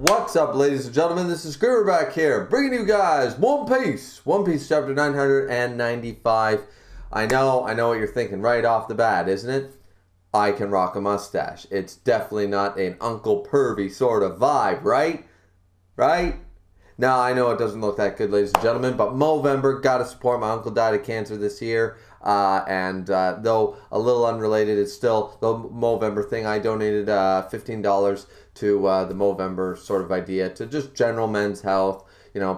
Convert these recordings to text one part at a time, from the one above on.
What's up, ladies and gentlemen? This is Griever back here, bringing you guys One Piece. One Piece chapter 995. I know what you're thinking right off the bat, isn't it? I can rock a mustache. It's definitely not an Uncle Pervy sort of vibe, right? Right? Now, I know it doesn't look that good, ladies and gentlemen, but Movember, gotta support. My uncle died of cancer this year. Though a little unrelated, it's still the Movember thing. I donated $15 to the Movember sort of idea to just general men's health,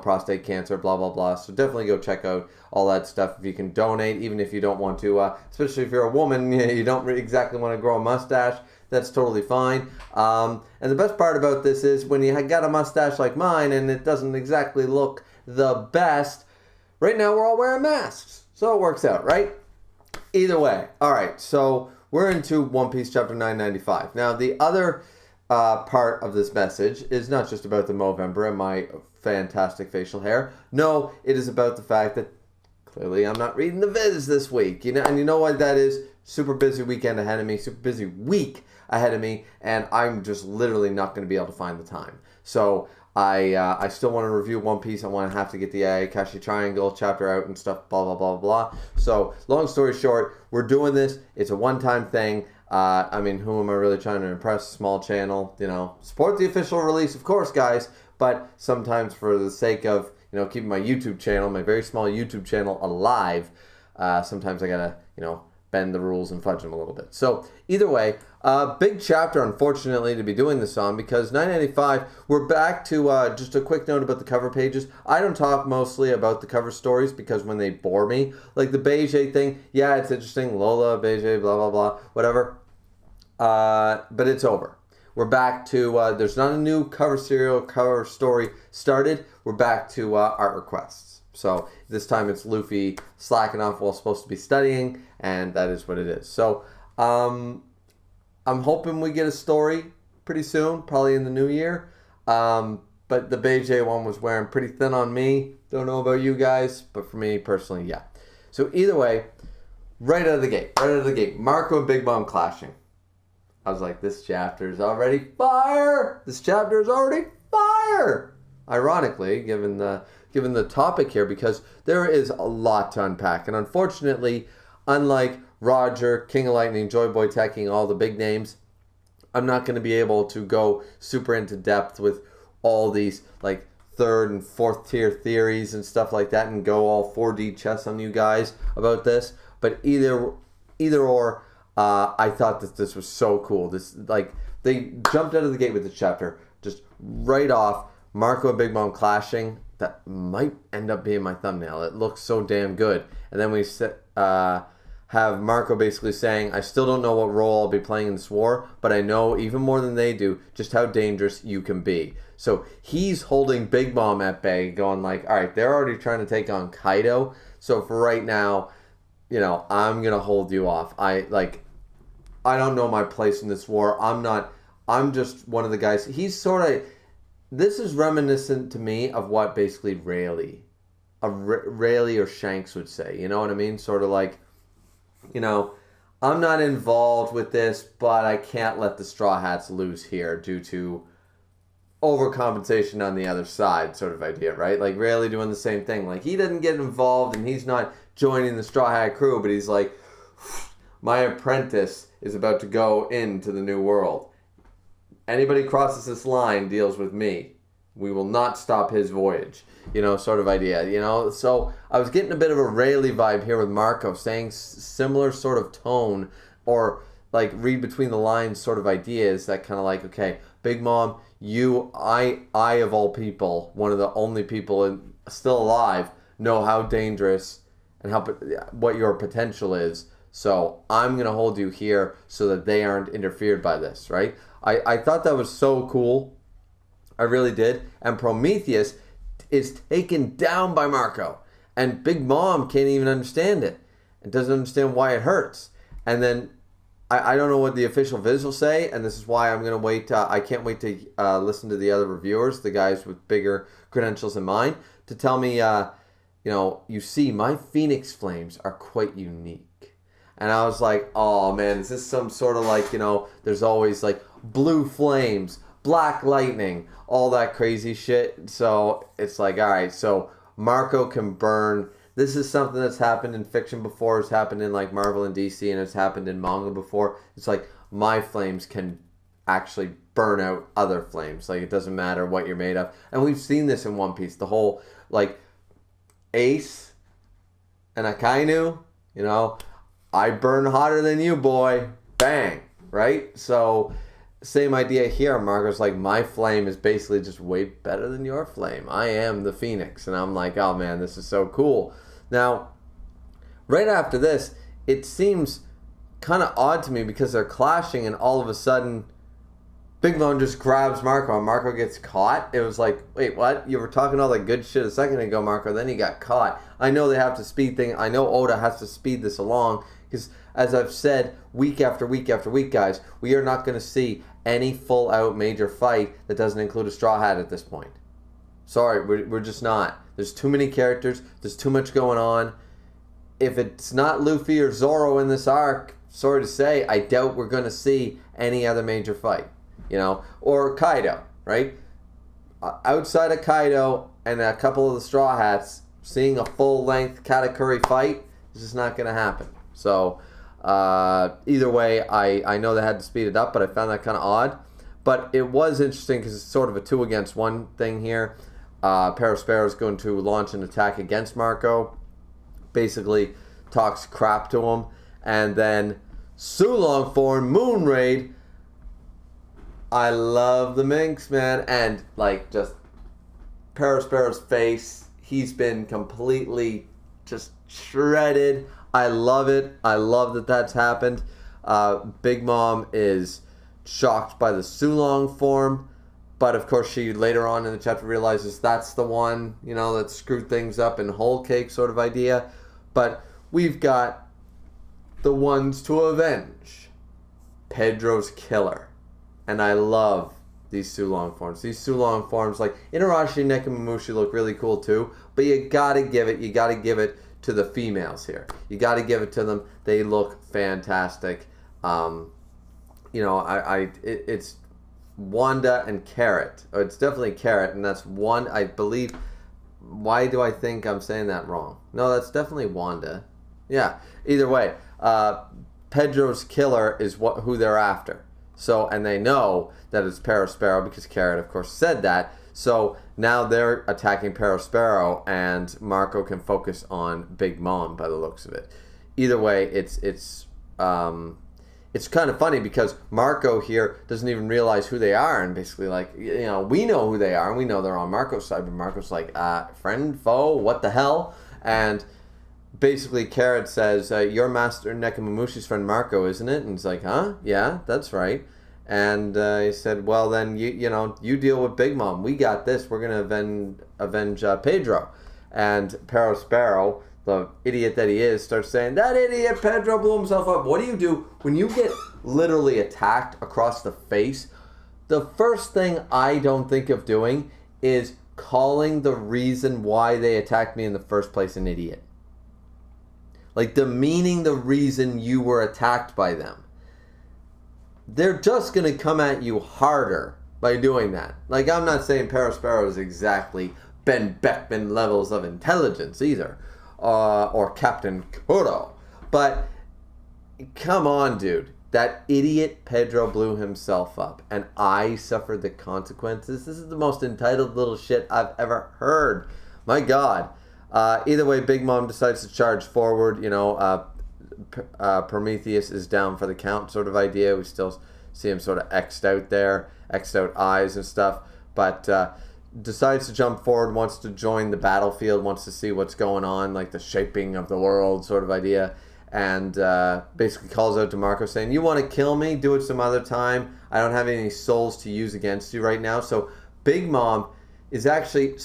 prostate cancer, blah, blah, blah. So definitely go check out all that stuff if you can donate, even if you don't want to, especially if you're a woman, you don't exactly want to grow a mustache. That's totally fine. And the best part about this is when you got a mustache like mine and it doesn't exactly look the best, right now we're all wearing masks. So it works out, right? Either way. All right, so we're into One Piece chapter 995. Now, the other part of this message is not just about the Movember and my fantastic facial hair. No, it is about the fact that clearly I'm not reading the viz this week. And you know what that is? Super busy weekend ahead of me, super busy week ahead of me, and I'm just literally not going to be able to find the time. So I still want to review One Piece. I want to have to get the Ayakashi Triangle chapter out and stuff, blah, blah, blah, blah. So long story short, we're doing this. It's a one-time thing. Who am I really trying to impress? Small channel, support the official release, of course, guys. But sometimes for the sake of, keeping my YouTube channel, my very small YouTube channel alive, sometimes I gotta, bend the rules and fudge them a little bit. So either way, big chapter, unfortunately, to be doing this on, because 995, we're back to just a quick note about the cover pages. I don't talk mostly about the cover stories because when they bore me, like the Beige thing, yeah, it's interesting, Lola, Beige, blah, blah, blah, whatever, but it's over. We're back to, there's not a new cover story started. We're back to art requests. So this time it's Luffy slacking off while supposed to be studying, and that is what it is. So I'm hoping we get a story pretty soon, probably in the new year. But the Beige one was wearing pretty thin on me. Don't know about you guys, but for me personally, yeah. So either way, right out of the gate, Marco and Big Mom clashing. I was like, this chapter is already fire. This chapter is already fire. Ironically, given the topic here, because there is a lot to unpack. And unfortunately, unlike Roger, King of Lightning, Joy Boy Teching, all the big names, I'm not going to be able to go super into depth with all these like third and fourth tier theories and stuff like that and go all 4D chess on you guys about this. But either or, I thought that this was so cool. They jumped out of the gate with the chapter, just right off, Marco and Big Mom clashing. That might end up being my thumbnail. It looks so damn good. And then we have Marco basically saying, I still don't know what role I'll be playing in this war, but I know even more than they do just how dangerous you can be. So he's holding Big Mom at bay, going like, all right, they're already trying to take on Kaido. So for right now, I'm going to hold you off. I don't know my place in this war. I'm just one of the guys. This is reminiscent to me of what basically Rayleigh or Shanks would say. You know what I mean? Sort of like, I'm not involved with this, but I can't let the Straw Hats lose here due to overcompensation on the other side sort of idea, right? Like Rayleigh doing the same thing. Like he didn't get involved and he's not joining the Straw Hat crew, but he's like, my apprentice is about to go into the new world. Anybody crosses this line deals with me. We will not stop his voyage, sort of idea, So I was getting a bit of a Rayleigh vibe here with Marco saying similar sort of tone or like read between the lines sort of ideas that kind of like, okay, Big Mom, I of all people, one of the only people still alive, know how dangerous and what your potential is. So I'm going to hold you here so that they aren't interfered by this, right? I thought that was so cool. I really did. And Prometheus is taken down by Marco. And Big Mom can't even understand it. And doesn't understand why it hurts. And then I don't know what the official viz will say. And this is why I'm going to wait. I can't wait to listen to the other reviewers, the guys with bigger credentials than mine, to tell me, you see, my Phoenix Flames are quite unique. And I was like, oh man, is this some sort of like, there's always like blue flames, black lightning, all that crazy shit. So it's like, all right, so Marco can burn. This is something that's happened in fiction before. It's happened in like Marvel and DC, and it's happened in manga before. It's like my flames can actually burn out other flames. Like it doesn't matter what you're made of. And we've seen this in One Piece. The whole like Ace and Akainu, you know, I burn hotter than you, boy. Bang, right? So same idea here. Marco's like, my flame is basically just way better than your flame. I am the Phoenix. And I'm like, oh man, this is so cool. Now, right after this, it seems kind of odd to me because they're clashing and all of a sudden Big Mom just grabs Marco and Marco gets caught. It was like, wait, what? You were talking all that good shit a second ago, Marco, then you got caught. I know they have to speed things. I know Oda has to speed this along because, as I've said week after week after week, guys, we are not going to see any full-out major fight that doesn't include a Straw Hat at this point. Sorry, we're just not. There's too many characters. There's too much going on. If it's not Luffy or Zoro in this arc, sorry to say, I doubt we're going to see any other major fight. You know, or Kaido, right? Outside of Kaido and a couple of the Straw Hats, seeing a full-length Katakuri fight is just not going to happen. So, either way, I know they had to speed it up, but I found that kind of odd. But it was interesting because it's sort of a 2-against-1 thing here. Perospero is going to launch an attack against Marco, basically talks crap to him, and then Sulong form Moon Raid. I love the Minx, man, and like just Perospero's face, he's been completely just shredded. I love it. I love that that's happened. Big Mom is shocked by the Sulong form, but of course she later on in the chapter realizes that's the one, you know, that screwed things up in whole cake sort of idea. But we've got the ones to avenge Pedro's killer. And I love these Sulong forms. These Sulong forms, like Inarashi and Nekomamushi, look really cool too. But you gotta give it to the females here. You gotta give it to them. They look fantastic. You know, it's Wanda and Carrot. Oh, it's definitely Carrot, and that's one. I believe. Why do I think I'm saying that wrong? No, that's definitely Wanda. Yeah. Either way, Pedro's killer is who they're after. So, and they know that it's Perospero because Carrot, of course, said that. So now they're attacking Perospero, and Marco can focus on Big Mom by the looks of it. Either way, it's kind of funny because Marco here doesn't even realize who they are, and basically like, you know, we know who they are, and we know they're on Marco's side, but Marco's like, friend, foe, what the hell? And basically, Carrot says, "You're Master Nekomamushi's friend Marco, isn't it?" And he's like, "Huh? Yeah, that's right." And he said, "Well, then you deal with Big Mom. We got this. We're gonna avenge Pedro." And Perospero, the idiot that he is, starts saying, "That idiot Pedro blew himself up." What do you do when you get literally attacked across the face? The first thing I don't think of doing is calling the reason why they attacked me in the first place an idiot. Like demeaning the reason you were attacked by them. They're just going to come at you harder by doing that. Like, I'm not saying Perospero is exactly Ben Beckman levels of intelligence either. Or Captain Kuro. But, come on, dude. That idiot Pedro blew himself up. And I suffered the consequences. This is the most entitled little shit I've ever heard. My God. Either way, Big Mom decides to charge forward. You know, Prometheus is down for the count sort of idea. We still see him sort of X'd out there, X'd out eyes and stuff. But decides to jump forward, wants to join the battlefield, wants to see what's going on, like the shaping of the world sort of idea. And basically calls out to Marco saying, "You want to kill me? Do it some other time. I don't have any souls to use against you right now." So Big Mom is actually...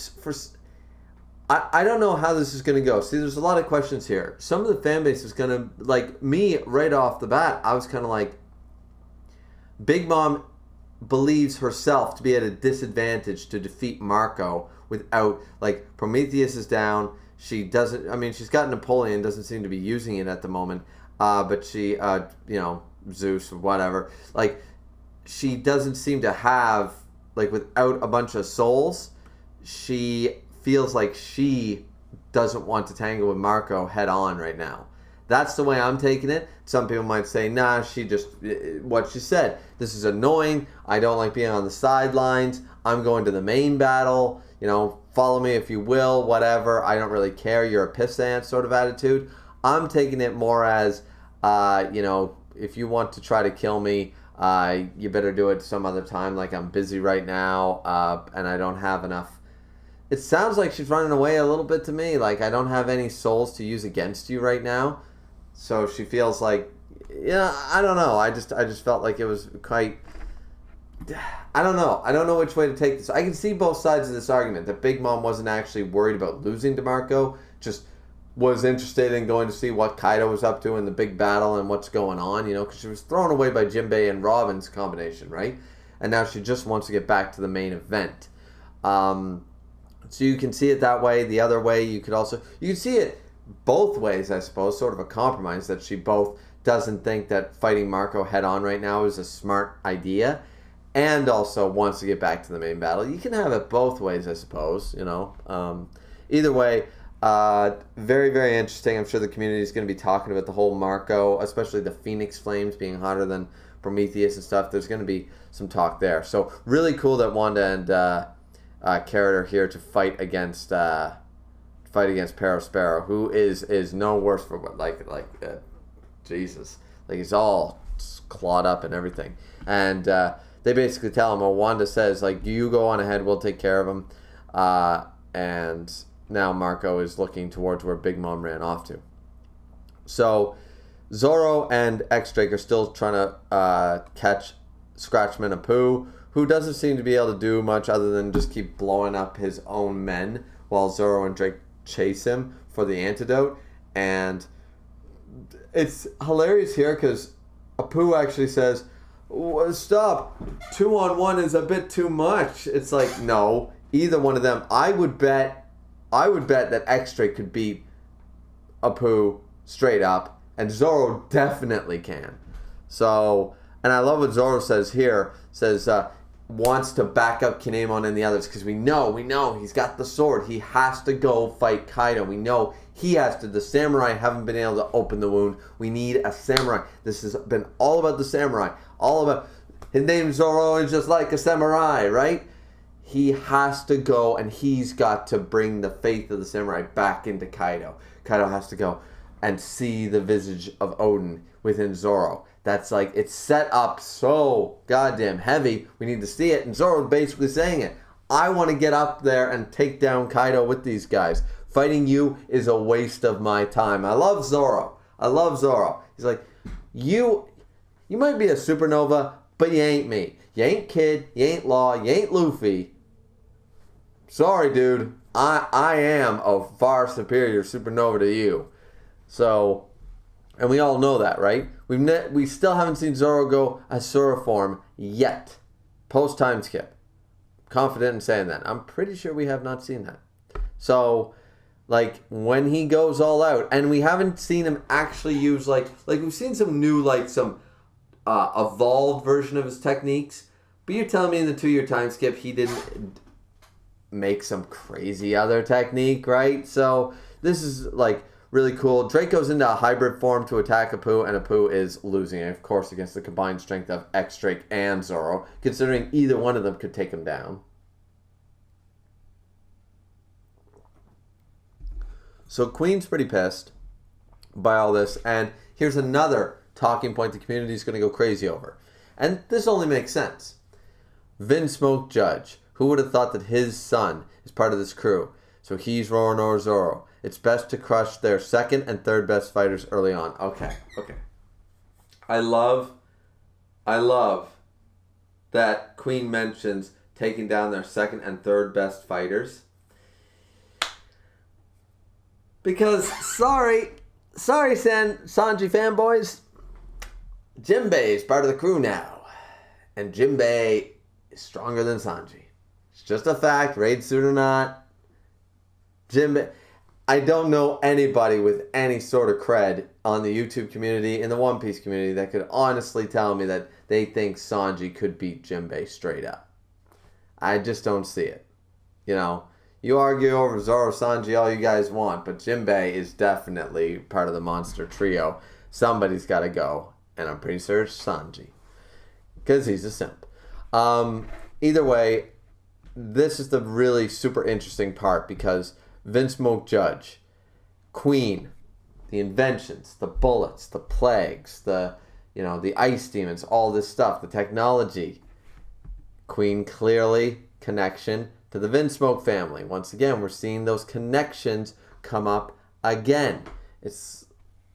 I don't know how this is going to go. See, there's a lot of questions here. Some of the fan base is going to, like me, right off the bat, I was kind of like, Big Mom believes herself to be at a disadvantage to defeat Marco without, like, Prometheus is down. She doesn't, I mean, she's got Napoleon, doesn't seem to be using it at the moment. But she, Zeus or whatever, like, she doesn't seem to have like without a bunch of souls, she feels like she doesn't want to tangle with Marco head on right now. That's the way I'm taking it. Some people might say, nah, she just, what she said. This is annoying. I don't like being on the sidelines. I'm going to the main battle. You know, follow me if you will, whatever. I don't really care. You're a pissant sort of attitude. I'm taking it more as, you know, if you want to try to kill me, you better do it some other time. Like, I'm busy right now, and I don't have enough. It sounds like she's running away a little bit to me. Like, I don't have any souls to use against you right now. So she feels like, yeah, I don't know. I just felt like it was quite, I don't know. I don't know which way to take this. I can see both sides of this argument. That Big Mom wasn't actually worried about losing to Marco, just was interested in going to see what Kaido was up to in the big battle and what's going on, you know, because she was thrown away by Jinbei and Robin's combination, right? And now she just wants to get back to the main event. So you can see it that way. The other way, you can see it both ways, I suppose, sort of a compromise that she both doesn't think that fighting Marco head on right now is a smart idea and also wants to get back to the main battle. You can have it both ways, I suppose, you know. Either way, very, very interesting. I'm sure the community is going to be talking about the whole Marco, especially the Phoenix Flames being hotter than Prometheus and stuff. There's going to be some talk there. So really cool that Wanda and Carrot are here to fight against Perospero, who is no worse for what Jesus, like he's all clawed up and everything. And they basically tell him, well, Wanda says, like, you go on ahead, we'll take care of him. And now Marco is looking towards where Big Mom ran off to. So Zoro and X-Drake are still trying to catch Scratchman Apu, who doesn't seem to be able to do much other than just keep blowing up his own men while Zoro and Drake chase him for the antidote. And it's hilarious here because Apu actually says, stop, 2-on-1 is a bit too much. It's like, no, either one of them. I would bet that X-Drake could beat Apu straight up, and Zoro definitely can. So, and I love what Zoro says here, wants to back up Kinemon and the others, because we know he's got the sword. He has to go fight Kaido. We know he has to. The samurai haven't been able to open the wound. We need a samurai. This has been all about the samurai. All about, his name Zoro is just like a samurai, right? He has to go, and he's got to bring the faith of the samurai back into Kaido. Kaido has to go and see the visage of Odin within Zoro. That's like, it's set up so goddamn heavy. We need to see it. And Zoro's basically saying it. I want to get up there and take down Kaido with these guys. Fighting you is a waste of my time. I love Zoro. He's like, you might be a supernova, but you ain't me. You ain't Kid. You ain't Law. You ain't Luffy. Sorry, dude. I am a far superior supernova to you. So, and we all know that, right? We still haven't seen Zoro go Asura form yet. Post time skip. Confident in saying that. I'm pretty sure we have not seen that. So, like, when he goes all out, and we haven't seen him actually use, like we've seen some new, like, some evolved version of his techniques, but you're telling me in the 2-year time skip he didn't make some crazy other technique, right? So, this is, like, really cool. Drake goes into a hybrid form to attack Apu, and Apu is losing, of course, against the combined strength of X-Drake and Zoro, considering either one of them could take him down. So Queen's pretty pissed by all this, and here's another talking point the community is going to go crazy over. And this only makes sense. Vinsmoke Judge. Who would have thought that his son is part of this crew? So he's Roronoa Zoro. It's best to crush their second and third best fighters early on. Okay. I love that Queen mentions taking down their second and third best fighters. Because, sorry Sanji fanboys, Jinbei is part of the crew now. And Jinbei is stronger than Sanji. It's just a fact, raid suit or not. Jinbei, I don't know anybody with any sort of cred on the YouTube community, in the One Piece community, that could honestly tell me that they think Sanji could beat Jinbei straight up. I just don't see it. You know, you argue over Zoro, Sanji, all you guys want, but Jinbei is definitely part of the monster trio. Somebody's got to go, and I'm pretty sure it's Sanji, because he's a simp. Either way, this is the really super interesting part, because Vince Smoke Judge, Queen, the inventions, the bullets, the plagues, the ice demons, all this stuff, the technology. Queen clearly connection to the Vinsmoke family. Once again, we're seeing those connections come up again.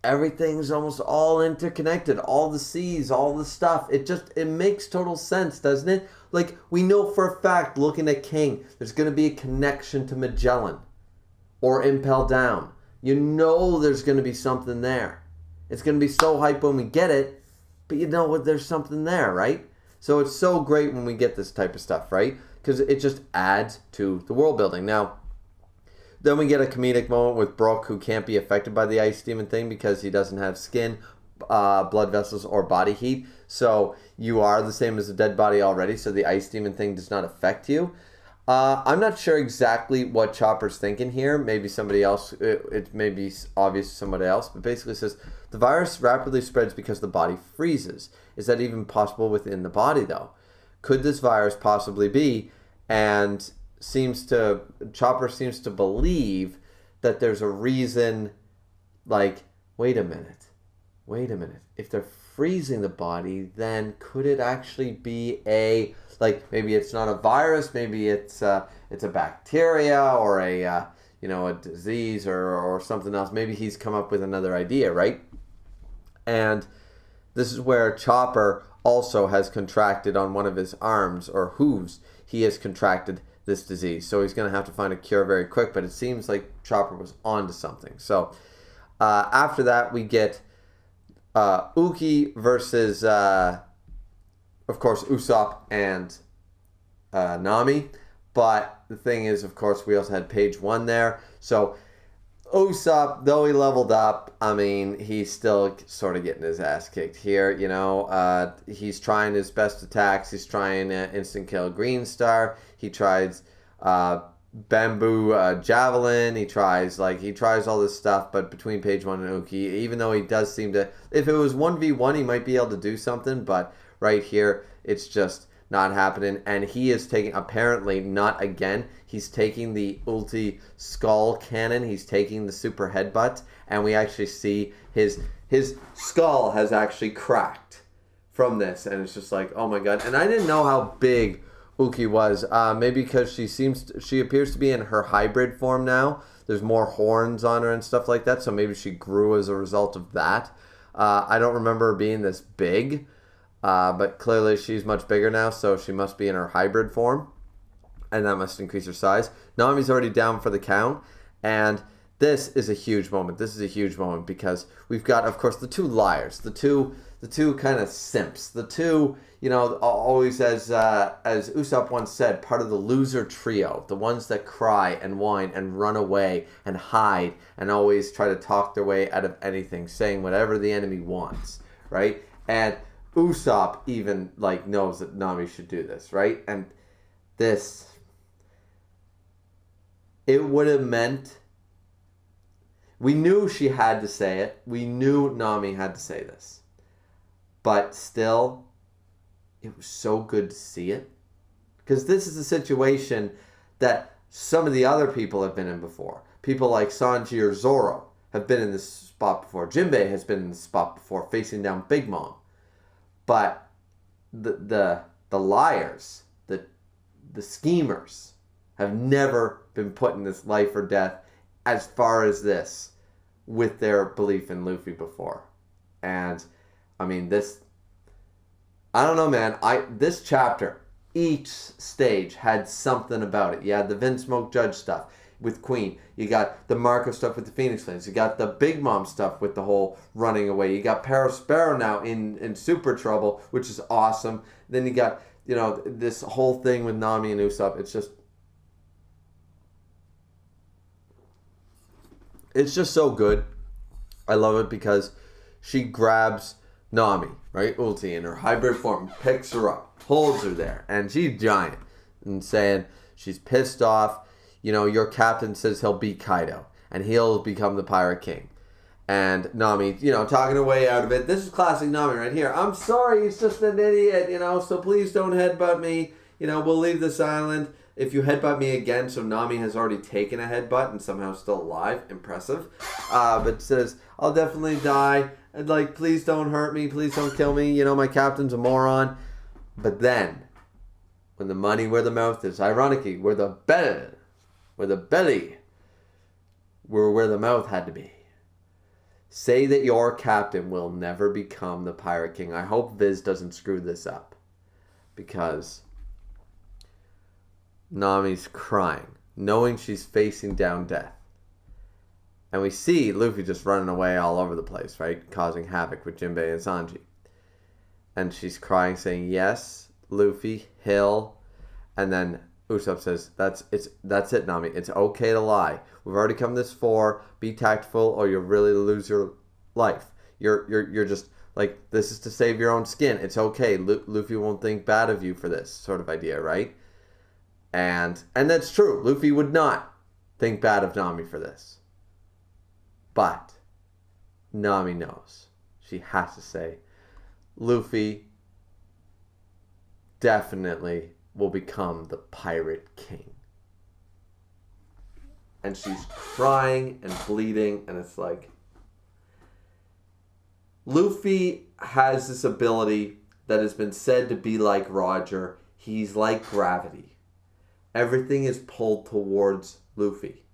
Everything's almost all interconnected. All the seas, all the stuff. It makes total sense, doesn't it? Like, we know for a fact, looking at King, there's going to be a connection to Magellan or Impel Down. You know there's going to be something there. It's going to be so hype when we get it, but you know there's something there, right? So it's so great when we get this type of stuff, right? Because it just adds to the world building. Now, then we get a comedic moment with Brook, who can't be affected by the ice demon thing because he doesn't have skin, blood vessels, or body heat. So you are the same as a dead body already, so the ice demon thing does not affect you. I'm not sure exactly what Chopper's thinking here. Maybe somebody else, it may be obvious to somebody else, but basically it says, the virus rapidly spreads because the body freezes. Is that even possible within the body, though? Could this virus possibly be? And Chopper seems to believe that there's a reason, like, wait a minute. If they're freezing the body, then could it actually be maybe it's not a virus, maybe it's a bacteria or a disease or something else. Maybe he's come up with another idea, right? And this is where Chopper also has contracted on one of his arms or hooves. He has contracted this disease, so he's going to have to find a cure very quick. But it seems like Chopper was onto something. So after that, we get Uki versus, of course, Usopp and Nami. But the thing is, of course, we also had page 1 there. So Usopp, though he leveled up, I mean, he's still sort of getting his ass kicked here, you know. He's trying his best attacks. He's trying instant kill Green Star. He tries bamboo javelin. He tries all this stuff. But between page 1 and Uki, even though he does seem to, if it was 1v1, he might be able to do something. But right here, it's just not happening. And he is taking, apparently not again, he's taking the ulti skull cannon. He's taking the super headbutt. And we actually see his skull has actually cracked from this. And it's just like, oh my god. And I didn't know how big Uki was. Maybe because she appears to be in her hybrid form now. There's more horns on her and stuff like that. So maybe she grew as a result of that. I don't remember her being this big. But clearly she's much bigger now, so she must be in her hybrid form. And that must increase her size. Nami's already down for the count. And this is a huge moment. This is a huge moment because we've got, of course, the two liars. The two kind of simps. The two, you know, always as Usopp once said, part of the loser trio. The ones that cry and whine and run away and hide and always try to talk their way out of anything, saying whatever the enemy wants, right? And Usopp even knows that Nami should do this, right? And this, it would have meant, we knew she had to say it. We knew Nami had to say this. But still, it was so good to see it. Because this is a situation that some of the other people have been in before. People like Sanji or Zoro have been in this spot before. Jinbei has been in this spot before, facing down Big Mom. But the liars, the schemers, have never been put in this life or death as far as this with their belief in Luffy before. And I mean, this, I don't know, man. This chapter, each stage had something about it. You had the Vinsmoke Judge stuff with Queen. You got the Marco stuff with the Phoenix Flames. You got the Big Mom stuff with the whole running away. You got Sparrow now in super trouble, which is awesome. Then you got, you know, this whole thing with Nami and Usopp. It's just so good. I love it because she grabs Nami, right? Ulti in her hybrid form, picks her up, holds her there, and she's giant. and saying she's pissed off. You know, your captain says he'll beat Kaido and he'll become the Pirate King. And Nami, you know, talking her way out of it. This is classic Nami right here. I'm sorry, he's just an idiot, you know, so please don't headbutt me. You know, we'll leave this island if you headbutt me again. So Nami has already taken a headbutt and somehow still alive. Impressive. But says, I'll definitely die. And like, please don't hurt me. Please don't kill me. You know, my captain's a moron. But then, when the money where the mouth is, ironically, where the belly were where the mouth had to be. Say that your captain will never become the Pirate King. I hope Viz doesn't screw this up. Because Nami's crying, knowing she's facing down death. And we see Luffy just running away all over the place, right? Causing havoc with Jinbei and Sanji. And she's crying, saying, yes, Luffy, Hill. And then Usopp says, that's it, Nami. It's okay to lie. We've already come this far. Be tactful or you'll really lose your life. You're just like, this is to save your own skin. It's okay. Luffy won't think bad of you for this sort of idea, right? And that's true. Luffy would not think bad of Nami for this. But Nami knows. She has to say, Luffy definitely will become the Pirate King. And she's crying and bleeding, and it's like, Luffy has this ability that has been said to be like Roger. He's like gravity. Everything is pulled towards Luffy.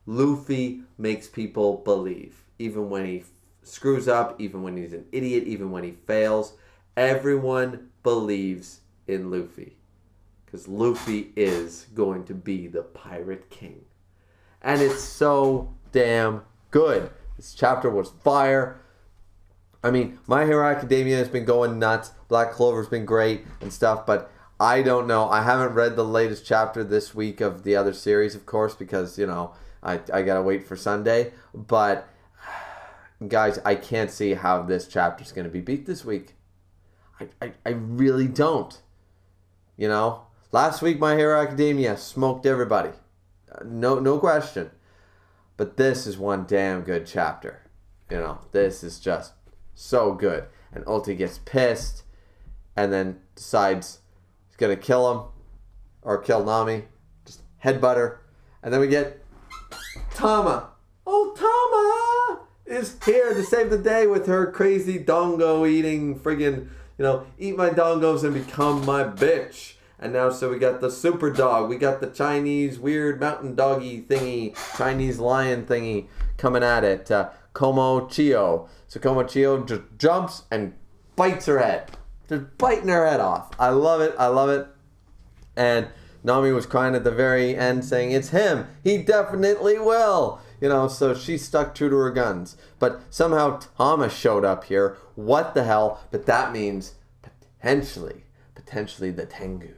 Luffy makes people believe. Even when he screws up, even when he's an idiot, even when he fails, everyone believes in Luffy. Because Luffy is going to be the Pirate King. And it's so damn good. This chapter was fire. I mean, My Hero Academia has been going nuts. Black Clover's been great and stuff, but I don't know. I haven't read the latest chapter this week of the other series, of course, because, you know, I gotta wait for Sunday. But, guys, I can't see how this chapter's gonna be beat this week. I really don't. You know? Last week, My Hero Academia smoked everybody. No question. But this is one damn good chapter. You know, this is just so good. And Ulti gets pissed and then decides he's going to kill him or kill Nami. Just headbutt her. And then we get Tama. Oh, Tama is here to save the day with her crazy dongo eating friggin', you know, eat my dongos and become my bitch. And now, so we got the super dog. We got the Chinese weird mountain doggy thingy, Chinese lion thingy coming at it. Como Chio. So Como Chio just jumps and bites her head. Just biting her head off. I love it. I love it. And Nami was crying at the very end saying, it's him. He definitely will. You know, so she stuck true to her guns. But somehow Thomas showed up here. What the hell? But that means potentially the Tengu.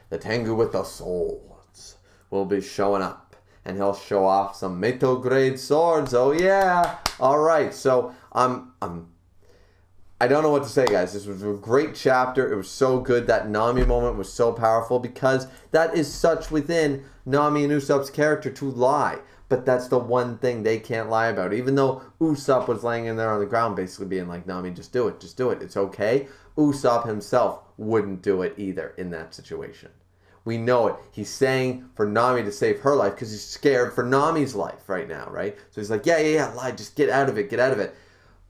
The Tengu with the swords will be showing up. And he'll show off some metal grade swords. Oh yeah. Alright, so I don't know what to say, guys. This was a great chapter. It was so good. That Nami moment was so powerful because that is such within Nami and Usopp's character to lie. But that's the one thing they can't lie about. Even though Usopp was laying in there on the ground basically being like, Nami, just do it. Just do it. It's okay. Usopp himself wouldn't do it either in that situation. We know it. He's saying for Nami to save her life because he's scared for Nami's life right now, right? So he's like, yeah, lie. Just get out of it. Get out of it.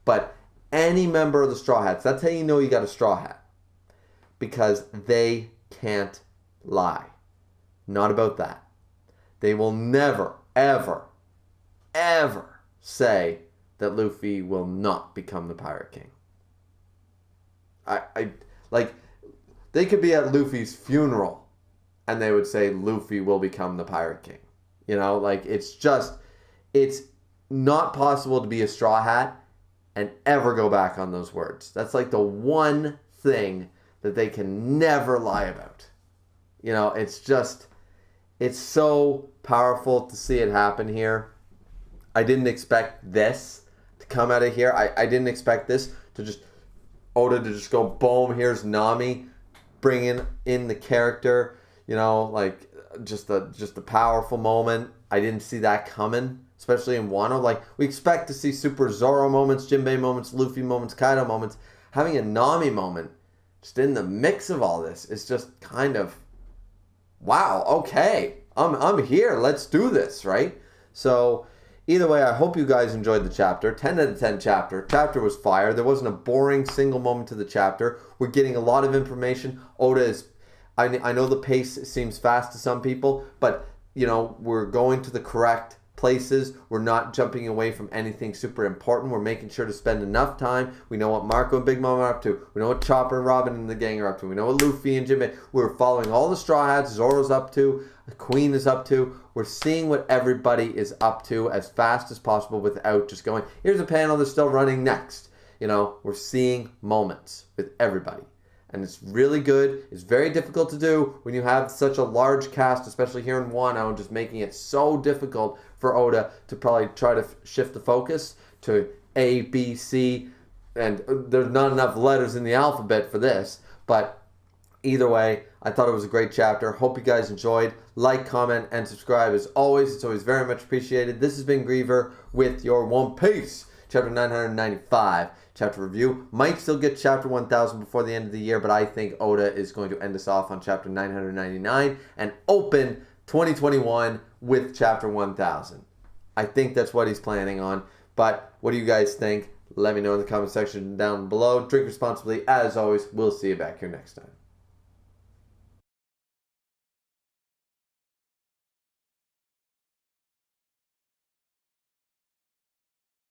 But any member of the Straw Hats, that's how you know you got a Straw Hat. Because they can't lie. Not about that. They will never, ever, ever say that Luffy will not become the Pirate King. Like, they could be at Luffy's funeral and they would say Luffy will become the Pirate King. You know, like, it's not possible to be a Straw Hat and ever go back on those words. That's like the one thing that they can never lie about. You know, it's so powerful to see it happen here. I didn't expect this to come out of here. I didn't expect this to just, Oda to just go, boom, here's Nami, bringing in the character. You know, like just a powerful moment. I didn't see that coming, especially in Wano. Like, we expect to see Super Zoro moments, Jinbei moments, Luffy moments, Kaido moments. Having a Nami moment just in the mix of all this is just kind of, wow, okay, I'm here. Let's do this, right? So either way, I hope you guys enjoyed the chapter. 10 out of 10 chapter. Chapter was fire. There wasn't a boring single moment to the chapter. We're getting a lot of information. Oda is, I know the pace seems fast to some people, but, you know, we're going to the correct places. We're not jumping away from anything super important. We're making sure to spend enough time. We know what Marco and Big Mom are up to. We know what Chopper and Robin and the gang are up to. We know what Luffy and Jinbei. We're following all the Straw Hats. Zoro's up to. The Queen is up to. We're seeing what everybody is up to as fast as possible without just going, here's a panel that's still running next. You know, we're seeing moments with everybody. And it's really good. It's very difficult to do when you have such a large cast, especially here in Wano, just making it so difficult for Oda to probably try to shift the focus to A, B, C, and there's not enough letters in the alphabet for this. But either way, I thought it was a great chapter. Hope you guys enjoyed. Like, comment, and subscribe as always. It's always very much appreciated. This has been Griever with your One Piece, chapter 995. Chapter review. Might still get chapter 1000 before the end of the year, but I think Oda is going to end us off on chapter 999 and open 2021 with chapter 1000. I think that's what he's planning on. But what do you guys think? Let me know in the comment section down below. Drink responsibly. As always, we'll see you back here next time.